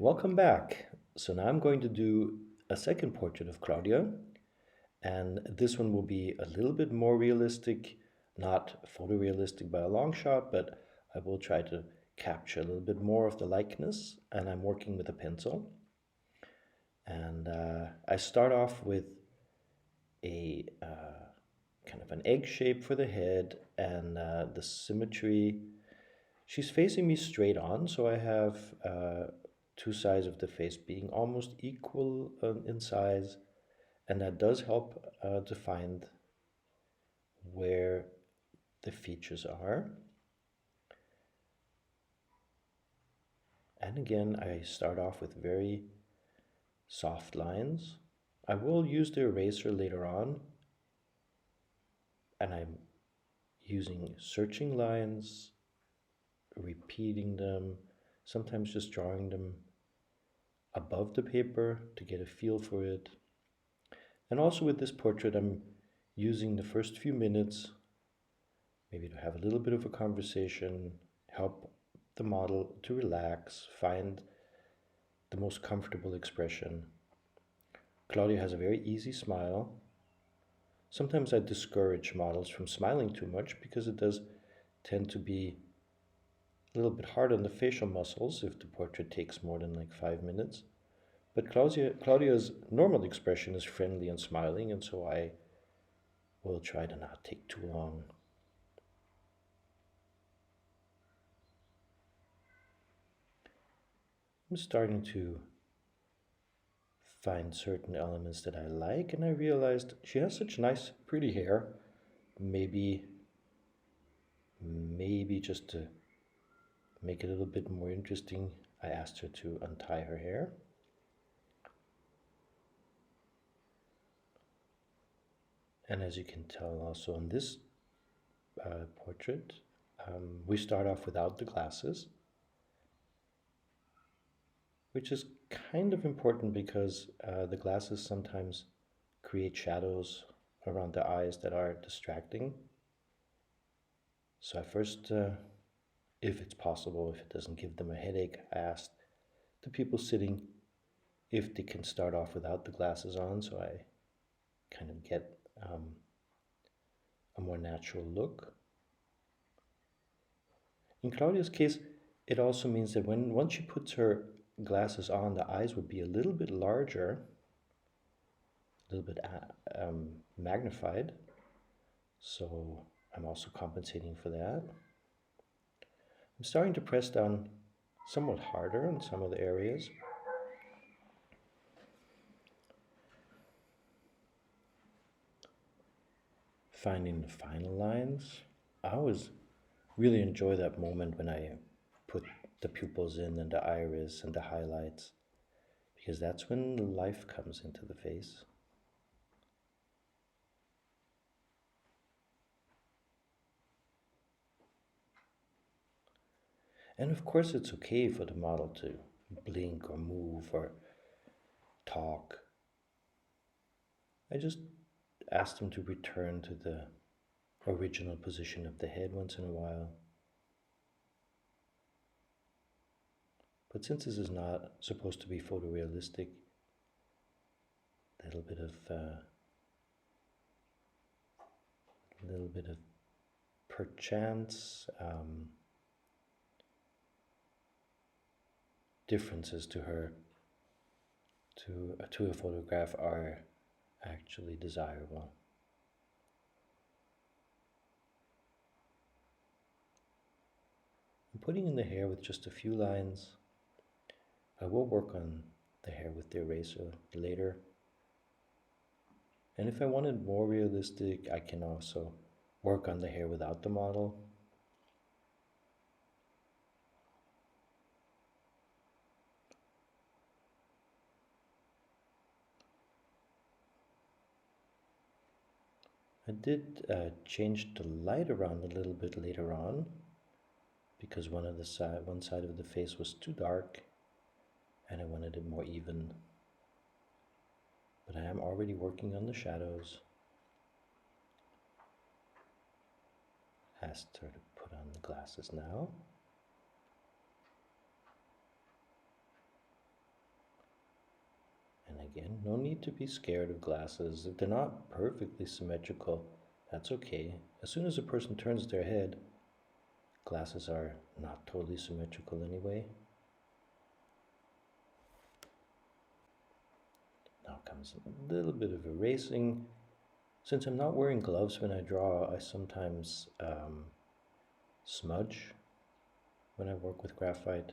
Welcome back. So now I'm going to do a second portrait of Claudia, and this one will be a little bit more realistic, not photorealistic by a long shot, but I will try to capture a little bit more of the likeness, and I'm working with a pencil. And I start off with a kind of an egg shape for the head, and the symmetry. She's facing me straight on, so I have two sides of the face being almost equal in size, and that does help to find where the features are. And again, I start off with very soft lines. I will use the eraser later on, and I'm using searching lines, repeating them, sometimes just drawing them above the paper to get a feel for it. And also with this portrait, I'm using the first few minutes maybe to have a little bit of a conversation, help the model to relax, find the most comfortable expression. Claudia has a very easy smile. Sometimes I discourage models from smiling too much because it does tend to be a little bit hard on the facial muscles if the portrait takes more than like 5 minutes. But Claudia's normal expression is friendly and smiling, and so I will try to not take too long. I'm starting to find certain elements that I like, and I realized she has such nice, pretty hair. Maybe just to make it a little bit more interesting, I asked her to untie her hair. And as you can tell also on this portrait, we start off without the glasses, which is kind of important because the glasses sometimes create shadows around the eyes that are distracting. So I first, if it's possible, if it doesn't give them a headache, I asked the people sitting if they can start off without the glasses on, so I kind of get a more natural look. In Claudia's case, it also means that once she puts her glasses on, the eyes would be a little bit larger, a little bit magnified. So I'm also compensating for that. I'm starting to press down somewhat harder on some of the areas. Finding the final lines. I always really enjoy that moment when I put the pupils in and the iris and the highlights, because that's when the life comes into the face. And of course, it's okay for the model to blink or move or talk. I just ask them to return to the original position of the head once in a while. But since this is not supposed to be photorealistic, a little bit of perchance differences to her to a photograph are actually desirable. I'm putting in the hair with just a few lines. I will work on the hair with the eraser later. And if I wanted more realistic, I can also work on the hair without the model. I did change the light around a little bit later on because one side of the face was too dark and I wanted it more even. But I am already working on the shadows. Asked her to put on the glasses now. Again, no need to be scared of glasses. If they're not perfectly symmetrical, that's okay. As soon as a person turns their head, glasses are not totally symmetrical anyway. Now comes a little bit of erasing. Since I'm not wearing gloves when I draw, I sometimes smudge when I work with graphite,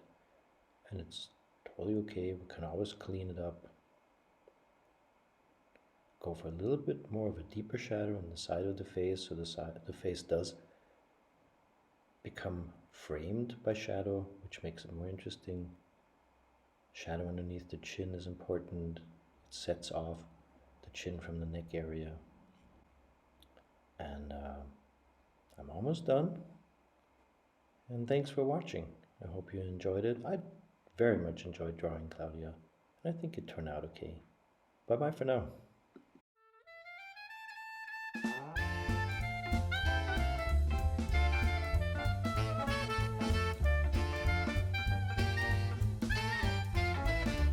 and it's totally okay. We can always clean it up. Go for a little bit more of a deeper shadow on the side of the face, so the face does become framed by shadow, which makes it more interesting. Shadow underneath the chin is important. It sets off the chin from the neck area. And I'm almost done. And thanks for watching. I hope you enjoyed it. I very much enjoyed drawing Claudia, and I think it turned out okay. Bye-bye for now.